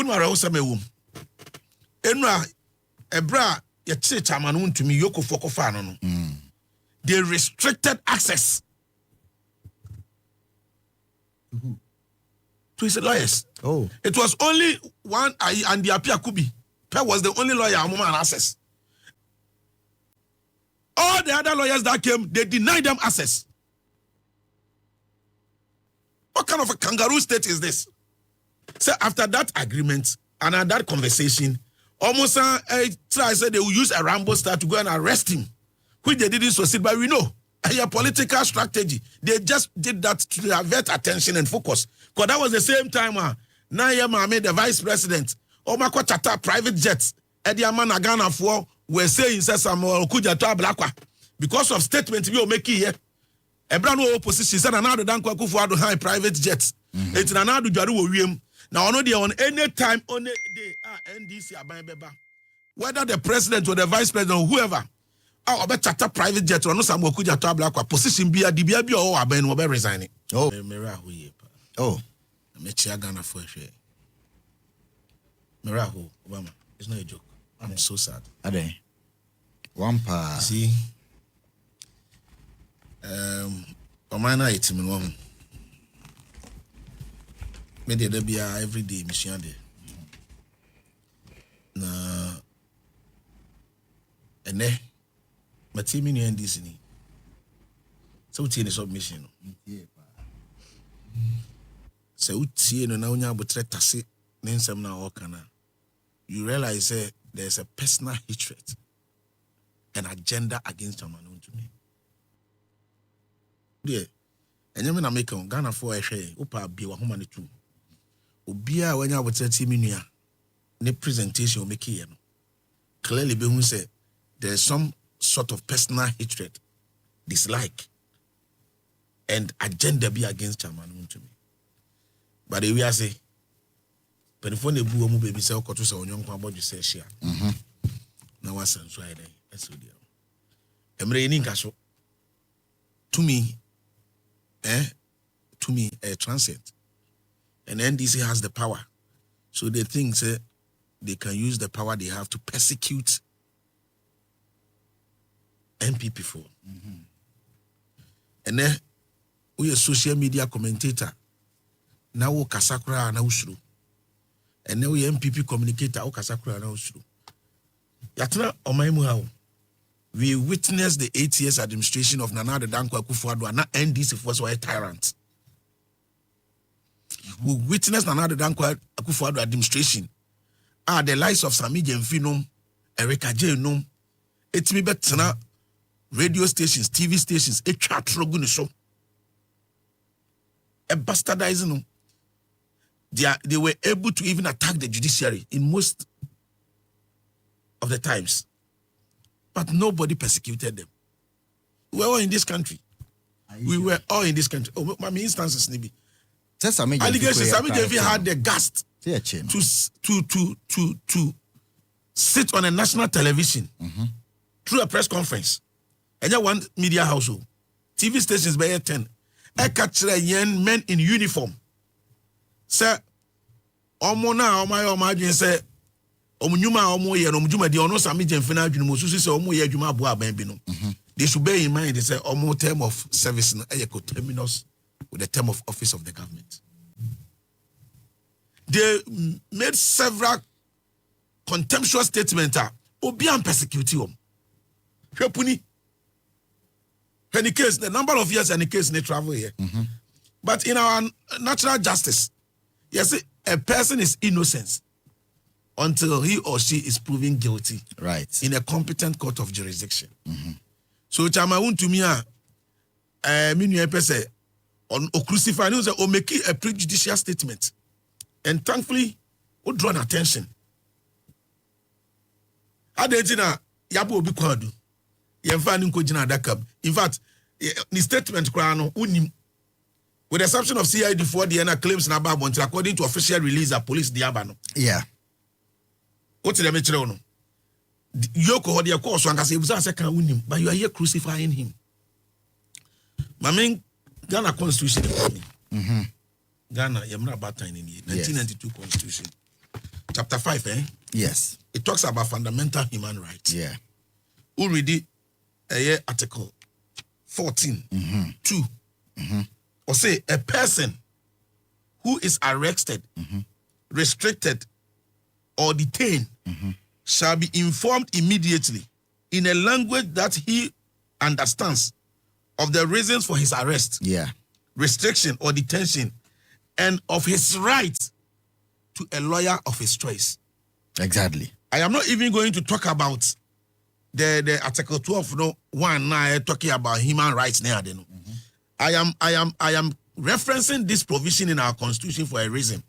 Unmara Osamewum. Enra Ebra Yetse Chairman Wontumi Yoko Foko Fano. They restricted access to his lawyers. Oh. It was only one and the Apia Kubi. That was the only lawyer who had access. All the other lawyers that came, they denied them access. What kind of a kangaroo state is this? So after that agreement and that conversation, almost I said they will use a Rambo star to go and arrest him, which they didn't succeed, but we know. A political strategy. They just did that to divert attention and focus. Because that was the same time Nayama made the vice president. Omako Chata private jets. Ediaman Agana for were saying Samuel Kuja to Ablakwa. Because of statement we will make here. A brand new opposition said another Danko Kufuado high private jets. It's another Jaru William. Now on any time on the day NDC Ababa. Whether the president or the vice president or whoever. I bet chata private jet or no some kuja to Ablakwa position be a dibia bi or aben will be resigning. Oh, oh, Mechia Ghana for a share. Mirahu, Obama. It's not a joke. I'm so sad. Ade. Wampa. See, Omana it's in one. Maybe there be every day, mission day. Na, and then. But see me in this ni. So it's in the submission. So it's in now nya botre tase nensem na okana. You realize there's a personal hatred, an agenda against Chairman Wontumi. Dear, and you mean I make Ghana for a share, Opa be wa homa ne tu. Obia when you botre ti minua ne presentation o make here no. Clearly be who say there's some sort of personal hatred, dislike, and agenda be against Chairman Wontumi. But we are say, but if one the boo baby say okoto say onyon kwa bodu say share. Na wasan so ide eso dia. Emre ni nka so. To me transit. And NDC has the power. So they think say they can use the power they have to persecute MPP for. And then we a social media commentator. Now we kasakura na usuru. And now we MPP communicator o kasakura na usuru. Yatra omaimu hao. We witnessed the 8 years administration of Nana Danko Akufo-Addo and NDC was a tyrant. We witnessed Nana Danko Akufo-Addo administration. The likes of Sami Jemfinom, Erika J. Nom, it's me better radio stations, TV stations, a chat show. A bastardizing. They were able to even attack the judiciary in most of the times. But nobody persecuted them. We were all in this country. We were all in this country. Oh, my instances, Nibi. Allegations, Sami Jemfi had the guts to sit on a national television through a press conference. And one media household, TV stations by 10. I catch young men in uniform. Sir, Omona, Omay, say, Omunuma, Omoya, Omjuma, the Ono Sami Jemfina, Musu, Omoya, Juma, Boa, Bambino. They should bear in mind, they say, Omo term of service in Ayako terminus with the term of office of the government. They made several contemptuous statements. Obian persecutium. Hepuni. In the case, the number of years in the case they travel here. But in our natural justice, yes, a person is innocent until he or she is proven guilty. Right. In a competent court of jurisdiction. So Chairman Wontumi minu pese on crucify news or make a prejudicial statement. And thankfully, we draw attention. Adentina yabo obi kwadu. Yemfa nko jina dakab. In fact, the statement krano unim with the exception of CID for the claims na ba until according to official release of police diabano. Yeah. What did they make no? Yoko or the course one can say unim, but you are here crucifying him. My main Ghana constitution. Ghana, you're not about time in 1992 constitution. chapter 5, Yes. it talks about fundamental human rights. Yeah. Who read it? Article 14, 2. Or say a person who is arrested, restricted, or detained shall be informed immediately in a language that he understands of the reasons for his arrest, restriction, or detention, and of his right to a lawyer of his choice. Exactly. I am not even going to talk about the Article 12, one now talking about human rights now. I am referencing this provision in our constitution for a reason.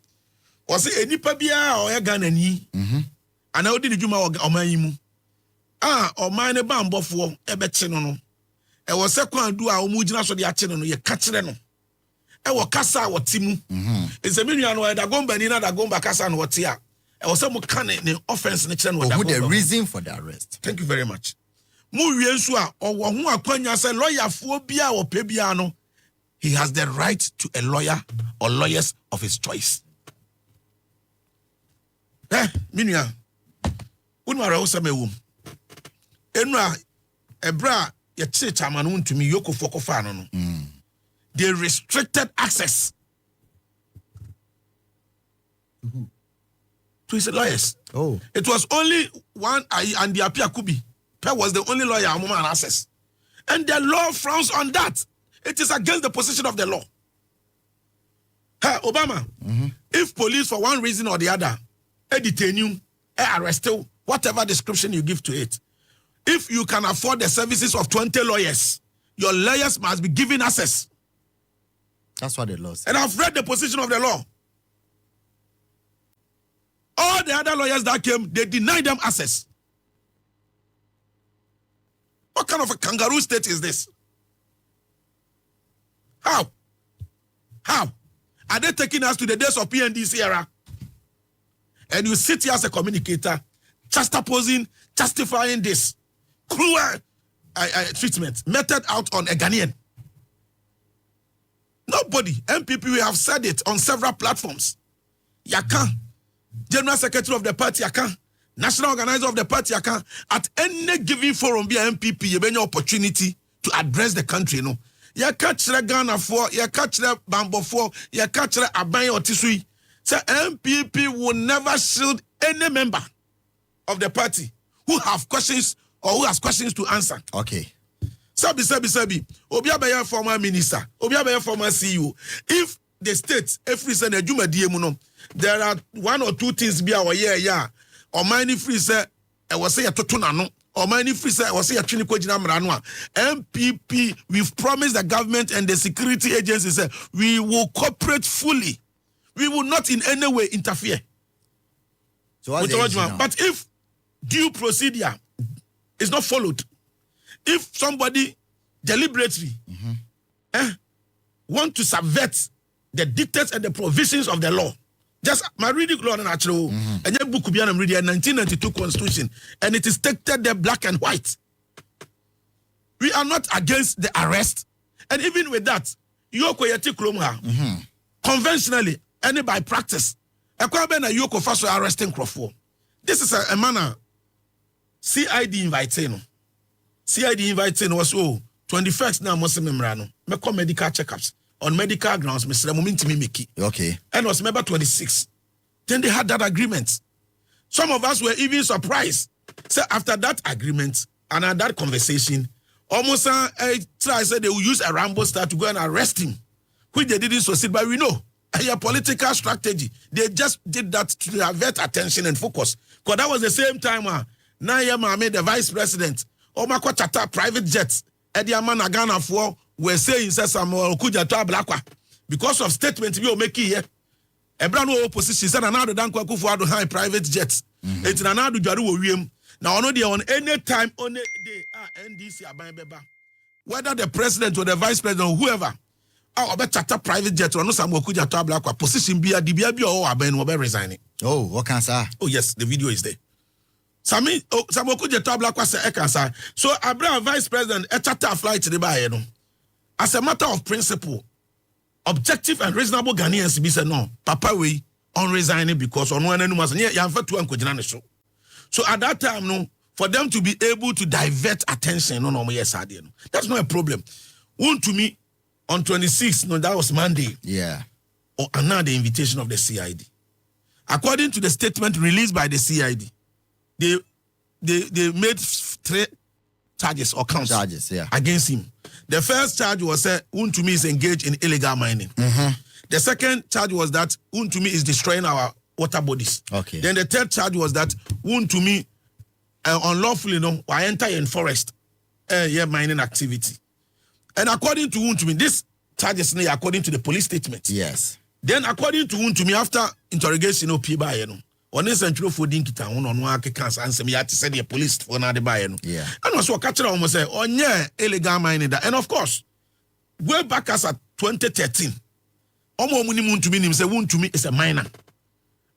Or say any pabia or Ghanaian and I did juma or mayimu. Or mine a bambo for a betcheno. I was second do our mujina so the acheno, ye catcheno. I was Casa or Timu. It's a million where the gomba nina da gomba casa and what's here. I was some kind of offense in the channel. Who the reason for the arrest? Thank you very much. Muriensua or who are Quenya say lawyer phobia or pebiano. He has the right to a lawyer or lawyers of his choice. Minya. Unwara usamewum. Enra ebra ya chairman Wontumi yoko foko fano. They restricted access to his lawyers. Oh. It was only one and the Apia Kubi. That was the only lawyer among access. And the law frowns on that. It is against the position of the law. Hey, Obama, if police for one reason or the other, detain you, arrest you, whatever description you give to it, if you can afford the services of 20 lawyers, your lawyers must be given access. That's what the law says. And I've read the position of the law. All the other lawyers that came, they denied them access. What kind of a kangaroo state is this? How? Are they taking us to the days of PNDC era? And you sit here as a communicator, juxtaposing, justifying this cruel treatment meted out on a Ghanaian. Nobody, MPP, we have said it on several platforms. Yaka, General Secretary of the party, Yaka, National Organizer of the party, Yaka, at any given forum, be MPP, you have any opportunity to address the country, you know. You catch the Ghana for, you catch the Bambo for, you catch the Abay or Tisui. So MPP will never shield any member of the party who have questions or who has questions to answer. Okay. Sabi. Obiabaya former minister, Obiabaya former CEO. If the state, every Sunday, there are one or two things be our year, or many free say, I was say a totunano. Or many free say, I was say a clinical MPP, we've promised the government and the security agencies we will cooperate fully. We will not in any way interfere. So but if due procedure is not followed, if somebody deliberately want to subvert the dictates and the provisions of the law, just my reading law and natural, and your book could be a 1992 constitution, and it is stated there black and white. We are not against the arrest, and even with that, you conventionally, and by practice, arresting Crawford. This is a manner CID inviting. CID inviting was 21st now Muslim Memorano. Me come medical checkups on medical grounds, Mr. Wontumi Miki. Okay. And was November 26. Then they had that agreement. Some of us were even surprised. So after that agreement and at that conversation, almost said they will use a Rambo star to go and arrest him, which they didn't succeed. But we know a political strategy. They just did that to divert attention and focus. Because that was the same time Naya Mame, the vice president, Omako Chata private jets, Ediaman Ghana for were saying because of statements we are making here. A brand new opposition said another Danko Kufuado high private jets. It's another Jaru. Now, on any time, on a day, NDC Ababa. Whether the president or the vice president or whoever, I bet Chata private jet or no Samokuja Tabla position be a DBA or Aben will be resigning. Oh, what can say? Oh, yes, the video is there. Samokuja Tabla was a cancer. So, Abra vice president, a charter flight to the Bayano. As a matter of principle, objective and reasonable Ghanaians be said, no, Papa, we on resigning because on one end was so. So at that time, no, for them to be able to divert attention, that's not a problem. Wontumi on 26th, no, that was Monday. Yeah. Or another invitation of the CID. According to the statement released by the CID, they made 3 charges or counts against him. The first charge was Wontumi is engaged in illegal mining. The second charge was that Wontumi is destroying our water bodies. Okay. Then the third charge was that Wontumi unlawfully enter in forest mining activity. And according to Wontumi, this charges according to the police statement. Yes. Then according to Wontumi, after interrogation on this central fooding kita on cancer answer me to say the police for another buy. Yeah. And also catch almost say illegal mining that. And of course, way back as at 2013, Wontumi is a miner.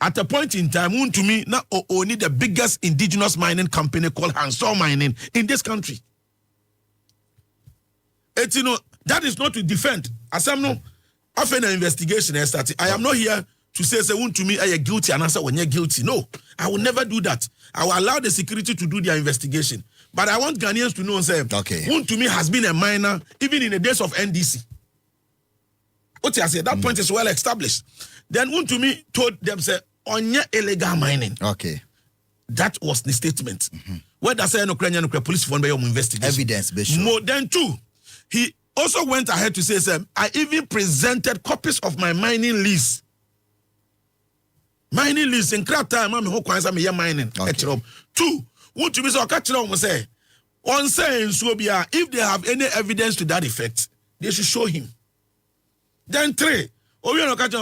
At a point in time, Wontumi now only the biggest indigenous mining company called Hansol Mining in this country. That is not to defend. As I'm no after the investigation has started, I am not here to say Wontumi are guilty and answer when you're guilty. No, I will never do that. I will allow the security to do their investigation. But I want Ghanaians to know, Wontumi has been a miner even in the days of NDC. What I say, that point is well established. Then Wontumi told them, on your illegal mining. Okay. That was the statement. Where does say Ukrainian police for investigation? Evidence based. More than 2. He also went ahead to say, I even presented copies of my mining lease. Mining lease in crap time, I'm mining. 2, Wontumi say, on saying if they have any evidence to that effect, they should show him. Then 3,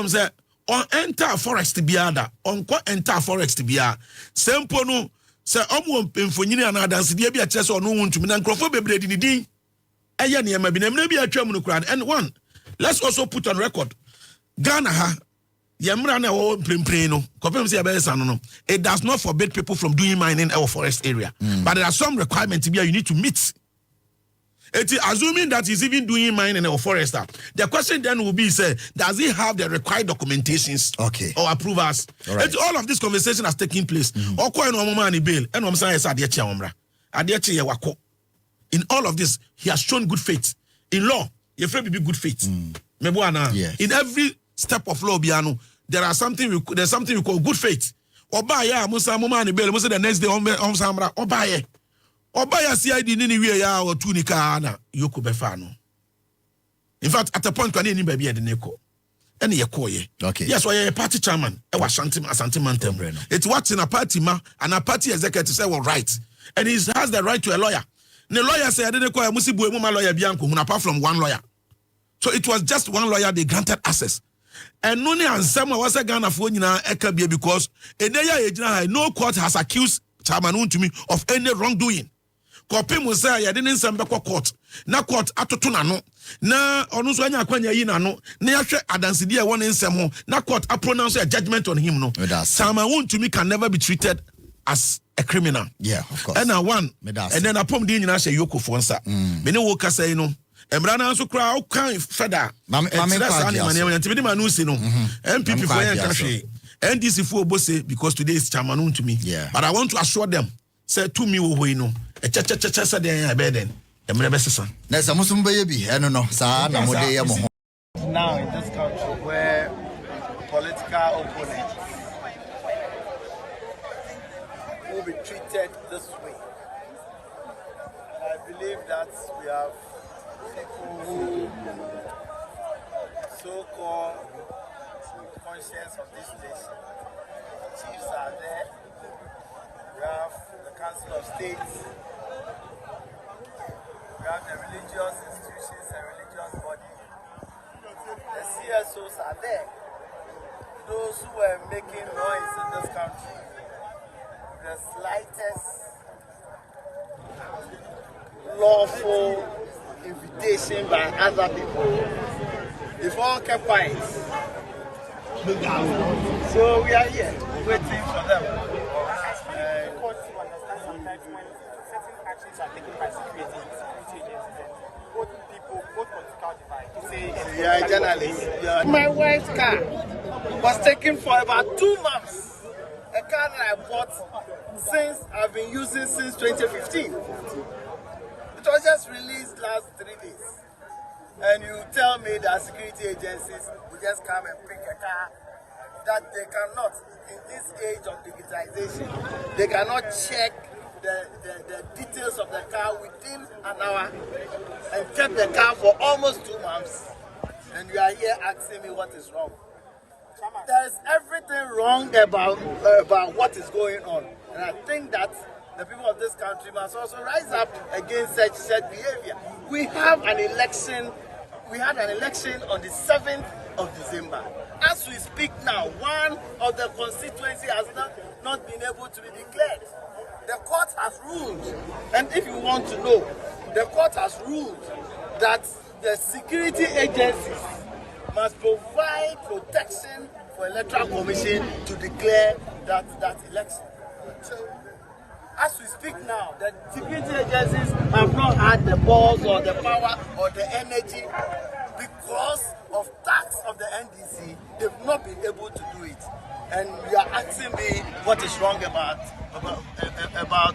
say, on enter forest biada, on enter forest biada. Sempo no, say mfonyin ana dance dia bia chese ono Wontumi na nkrofo bebre di din. Eya ne ma bi na mna bia twam no kran. And 1, let's also put on record. Ghana ha, yemra na wo prempren no, kopem say abesa no. It does not forbid people from doing mining in our forest area. But there are some requirements you need to meet. Assuming that he's even doing mining or forester, the question then will be, does he have the required documentations or approvals? Right. All of this conversation has taken place. In all of this, he has shown good faith. In law, you have to be good faith. Yes. In every step of law, there's something we call good faith. The next day, Obaya CID nini we ya or tunika na yoko befano. In fact, at a point when any baby at the neko. Any yakoye. Okay. Yes, why a party chairman, I was Asante Mantem. It's what's in a party and a party executive say, well, right. And he has the right to a lawyer. And the lawyer said, I didn't call Musibu lawyer Bianco, apart from 1 lawyer. So it was just 1 lawyer they granted access. And none and some was a Ghana for Ekabia because no court has accused Chairman Wontumi of any wrongdoing. Kopi musa ya didn't send back court. Na court atotuna no. Na onuso anya kwanya yi na no. Na yahwe adansidi e won nsem na court pronounce a judgment on him no. Chairman Wontumi can never be treated as a criminal. Yeah, of course. And and then apom di nyina hye yoko for nsa. Me ne wo kasa yi no. Emra na so kra o kan feda. MPP for yan kahwe. NDC for obose because today is Chairman Wontumi. Yeah. But I want to assure them, say to me we know. A cha de beden. Emre besesa. Na samusum baye bi eno no sa na mode ye mo. Now in this country where political opponents will be treated this way, I believe that we have people who so-called conscience of this nation. The chiefs are there. We have the Council of States. We have the religious institutions and religious bodies. The CSOs are there. Those who are making noise in this country. The slightest lawful invitation by other people. They've all kept quiet. So we are here waiting for them. Both political divide. You are a journalist. My wife's car was taken for about 2 months. A car that I bought since I've been using since 2015. It was just released last 3 days. And you tell me that security agencies will just come and pick a car that they cannot, in this age of digitization, they cannot check the details of the car within an hour and kept the car for almost 2 months. And you are here asking me what is wrong. There's everything wrong about what is going on. And I think that the people of this country must also rise up against such behavior. We have an election. We had an election on the 7th of December. As we speak now, one of the constituency has not been able to be declared. The court has ruled, and if you want to know, the court has ruled that the security agencies must provide protection for Electoral Commission to declare that election. So, as we speak now, the security agencies have not had the balls or the power or the energy because of tax of the NDC. They've not been able to do it. And you are asking me what is wrong about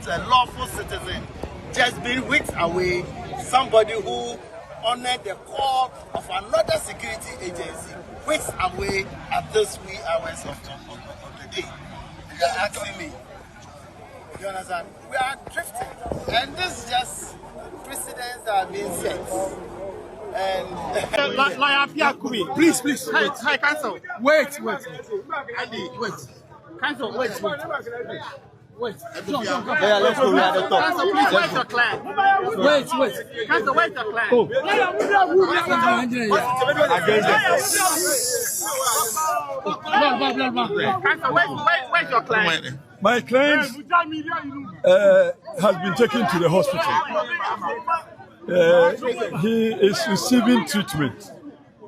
a lawful citizen just being whisked away, somebody who honored the call of another security agency, whisked away at this wee hours of the day. You are asking me. You understand? We are drifting. And this is just precedents that are being set. And Lawyer Pierre Kubi, please. Hi, counsel. Wait. Andy, wait. Counsel, wait. John, Yeah, let's go. We are the top. counsel, please, where's your client? Wait. Counsel, where's your client? Counsel, where's your client? My client has been taken to the hospital. He is receiving treatment,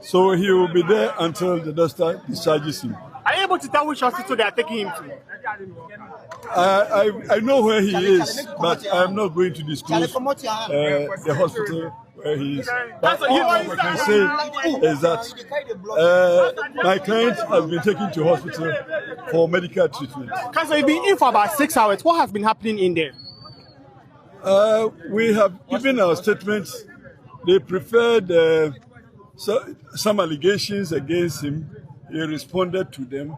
so he will be there until the doctor discharges him. Are you able to tell which hospital they are taking him to? I know where he is, but I'm not going to disclose the hospital where he is. But all I can say is that my client has been taken to hospital for medical treatment. Counsel, you've been in for about 6 hours. What has been happening in there? We have given our statements. They preferred some allegations against him. He responded to them.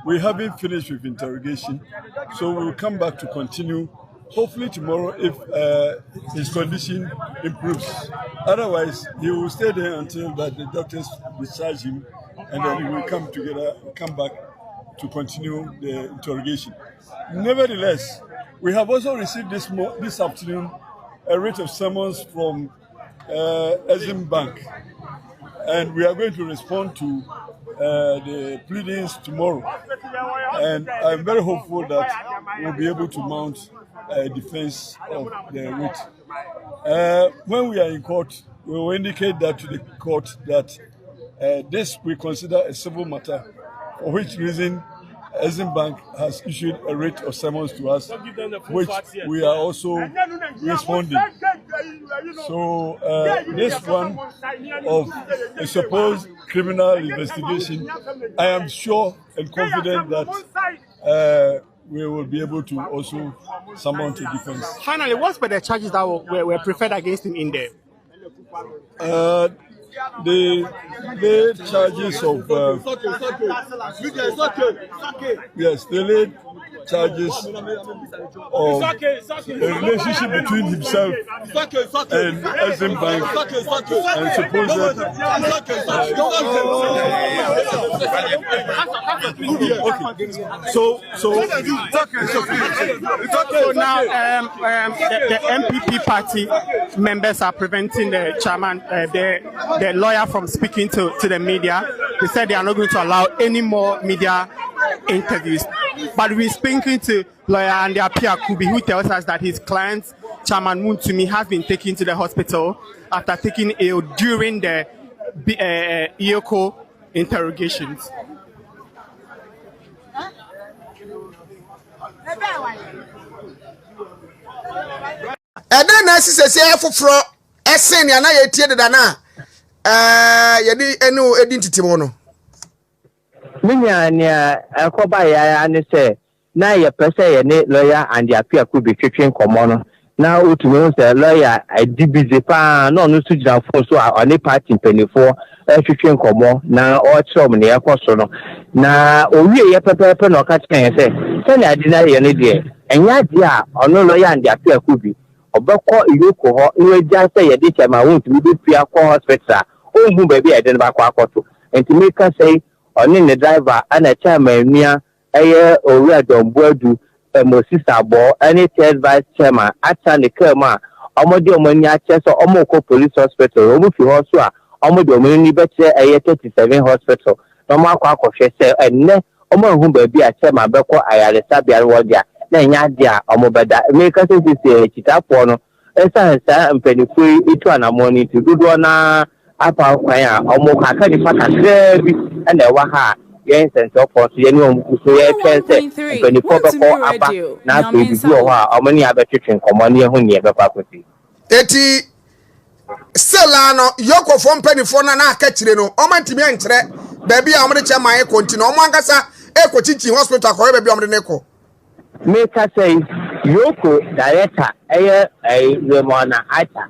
We haven't finished with interrogation, so we will come back to continue. Hopefully tomorrow, if his condition improves. Otherwise, he will stay there until that the doctors discharge him, and then we will come back to continue the interrogation. Nevertheless, we have also received this afternoon a writ of summons from Exim Bank, and we are going to respond to the pleadings tomorrow. And I'm very hopeful that we'll be able to mount a defense of the writ. When we are in court, we will indicate that to the court that this we consider a civil matter, for which reason Exim Bank has issued a writ of summons to us, which we are also responding. So this one of a supposed criminal investigation, I am sure and confident that we will be able to also summon to defense. Finally, what were the charges that were preferred against him in there? The charges of yes, the late charges of a relationship between himself and Exim Bank and supposed So now the MPP party members are preventing the chairman, the lawyer, from speaking to the media. They said they are not going to allow any more media interviews. But we're speaking to lawyer Andy Pierre Kubi, who tells us that his client, Chairman Wontumi, has been taken to the hospital after taking ill during the EOCO interrogations. And then I say for SN and I tell that yedi enu identity mono. Minya akoba ya ne say na ye pese ye ne lawyer and the appear could be twetwen komo now utumi say lawyer I busy pa no so jira phone so on party penifo twetwen komo na o chom ne yakoso no na owie ye pepepe no ka chen say say na dina ye ne de enya de a ono lawyer and the appear could be obekọ iroko ho no ja say ye de chema wontumi be pia ko hospital o hu baby e de ba kwa akoto enti make say oni ne driver ana chairman nia eye owura domboadu Mosisa bo any third vice chairman acha ne kama omode omani ache so omoko police hospital omu fi ho so a omode omani be che eye 37 hospital no ma kwa akohwe se enne omo hu ba bi a chairman be ko ayare sabia wo dia na nya dia omobeda me ka se chitafo no esa sa mpenifu itu anamoni ti dudo na apa kwan a omo ka di fakakra bi na wa ha yen sense of force yen no so ye pense mpenifu be ko apa na so bi ho a omo ni abetwetwen komoni ho ni e be pakosi eti selano yoko fo mpenifo na aka kire no omo ntimi enkyere ba bi a omo de chairman e continue omo ankasa e ko chichi hospital ko ba bi omo de ne ko make us say yoko director Remona Acha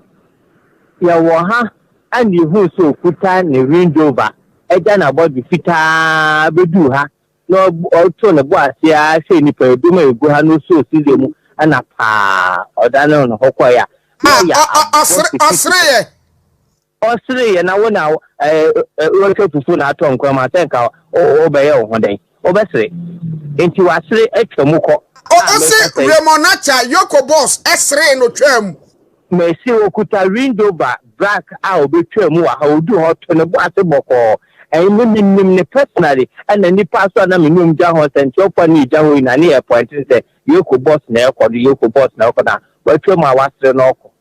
ya wo ha and you so kuta ni range over eja na body fita bedu ha no auto na bo asia se ni pe du ma egu ha no so size mu ana pa odana no hokoya osre na wona worker fufu na aton kwa ma tenka o be ye ho den obesre enti wasre atwamuko Ose Remonacha Yoko boss esre no twam Messi okuta window ba black a obetwamu a odu hot no bo ase boko nim ne personally and ni pastor na minum ja ho senti opa ni ja ho na ni airport say Yoko boss na ekodo Yoko boss na okoda watwamu a wasre no oko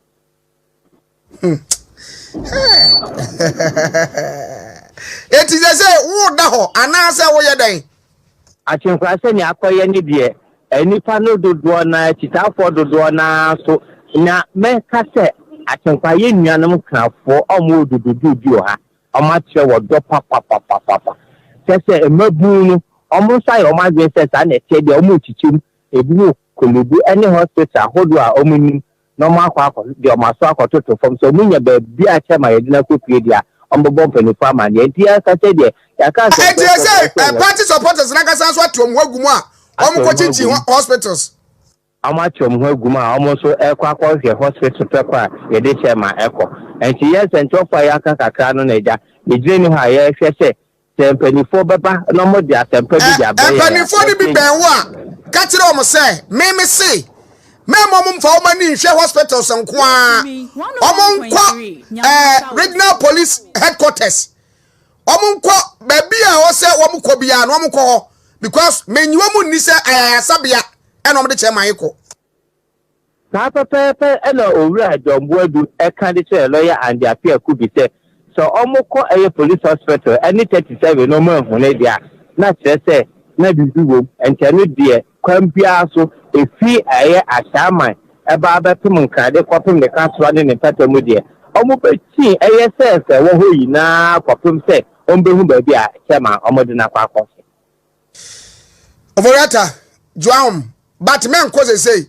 Eti say wo da ho ana say wo ye dan achinkwa se ni akoye ni de enipa no dodo na chitafo dodo na so na me ka se achenkwa ye nuanom krafo omo dodo ha omo ache wo do papa se emabu no omo sai omo agbe se sa na tie de omo chichim ebu kolubu any hospital hodo a omo nim no ma akwa de omo aso akototo fom so munya ba bi ache ma yedina kopie dia omo bompe ni fama de ntia ka se de ya ka se party supporters na ka san so atom wagumu a omo chichi hospitals amachom ho aguma almost ekwa hospital pekwa ye de chema eko enti yes entofa ya kakakra no na eja ejire ni ha ye hwe se tempanifo beba no mo dia tempa bi dia ba tempanifo ni bi ben wo a ka kire omo se me se me mo mfa o mani hwe hospitals nko a omo nko regional police headquarters omo nko ba bia wo se wo mko bia no omo nko because menyiwa mu ni se ayasabia eno mde che mayiko na pepe eno owura Domboadu e candidate lawyer and the appear could be say so omoko eye police hospital any 37 no mo ehune dia na say na bibiwo entenu die kwambia so efi eye ashaman e ba ba pim nkade kwapim ne kaswa ne patamu die omo be ti eye say wo hoyi na kwapim say ombehu ba bia chema omode na kwa akọ Ovorata Joam but men cause say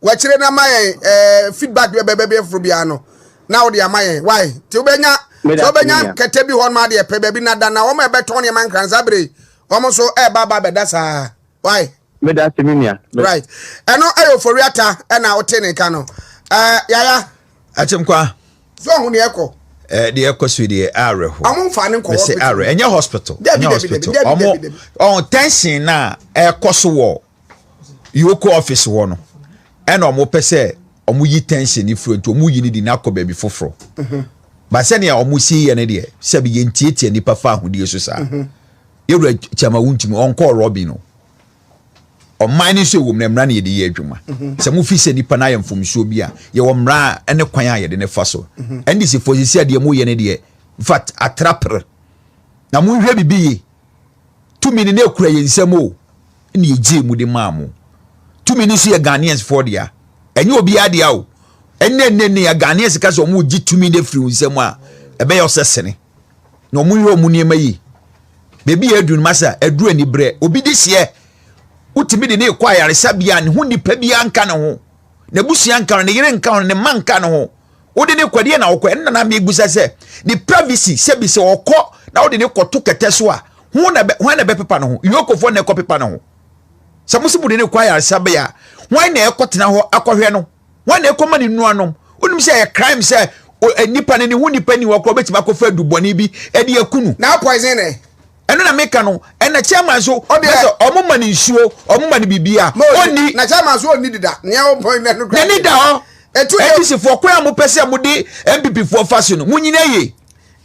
we chire na my feedback be from bia no now dey amaye why ti obenya kete bi hon ma dey pe be na da na o ma be ton e man kranzabre o so e baba be da sa why me da seminia right eno ayo foriata e na o tene ka no yaya achemkwa so hu ne eko the echo the are ho amon fa ne nko say are enye hospital on tension na ekoso wo Yoko office wo no and omo pese omo yi tension ni fro to omo yi ni di na akọ baby foforo ba se ne omo si ye ne de se bi ye ntietie ni pa fa ahudi so sa ewura chama Wontumi onko Robin no o mine so wo mra na ye de ye adwuma se mo fi se ni pa na ye mfomso bi a ye wo mra ene kwan a ye de ne fa so and this for si ade mo ye ne de fat atrapper na mo hwe bibi tu mi ne ekura ye nsem o ni ye je mu de maamo tu mi ni so ye Ghanaians for dia enye obi ade a o enne ya Ghanaians ka so mo gi tu mi de free nsem a ebe ye osesene na mo hwe o mu niema yi baby edun masa eduru ani bre obi di hye utimi de ne kwa yaresa bia ne ho nipa bia nka ne ho na busua nka ne yere nka ne man nka ne ho wode ne kwade na wokọ enna na me gusa se the privacy se bi se wokọ na wode ne kwoto kete so a ho na be pepa no ho yokofo na ekopepa no ho samusi bude ne kwa yaresa bia wan na ekotena ho akohwe no wan na ekoma ne nuanom onim se crime se nipa ne ho nipa ni wokọ betima kofa duboni bi e de akunu na poison eh eno na meka no ena chairman so omo mani nsuo omo mani bibia oni na chairman so oni dida ne o point na no gra ne da ho etu for kwa mo pese mo de MPP for fashion mo nyina ye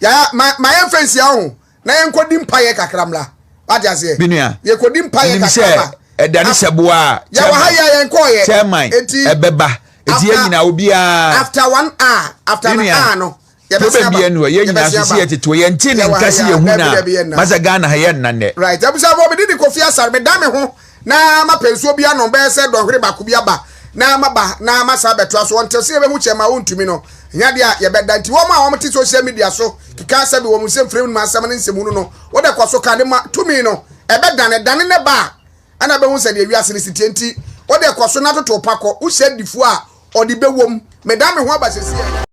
ya my friends ya ho na yen kodi mpaye kakramla what you say binua ye kodi mpaye kakramla edani seboa ya wa haya yen ko ye chairman ebeba eti ye nyina obia after 1 hour after an hour no Probably anyway, you know, see it to yen tin and kasi huna. Mazagana hayen nane. Right. Abusa bo me di Kofi Asare me dame ho na ma penso bia no be se do hwere bakubia ba. Na ma ba na ma sa beto so until se be hu chema Wontumi no. Nya dia ye beda nti wo ma wo mti social media so kika se be wo mu se frame ma asam ne nsemu no. Wo de kwaso ka de ma tumi no. E be dane ne ba. Ana be hu se de wiase ne sitienti. Wo de kwaso na toto pakọ. Wo se difu a odi be wom. Me dame ho abasesi.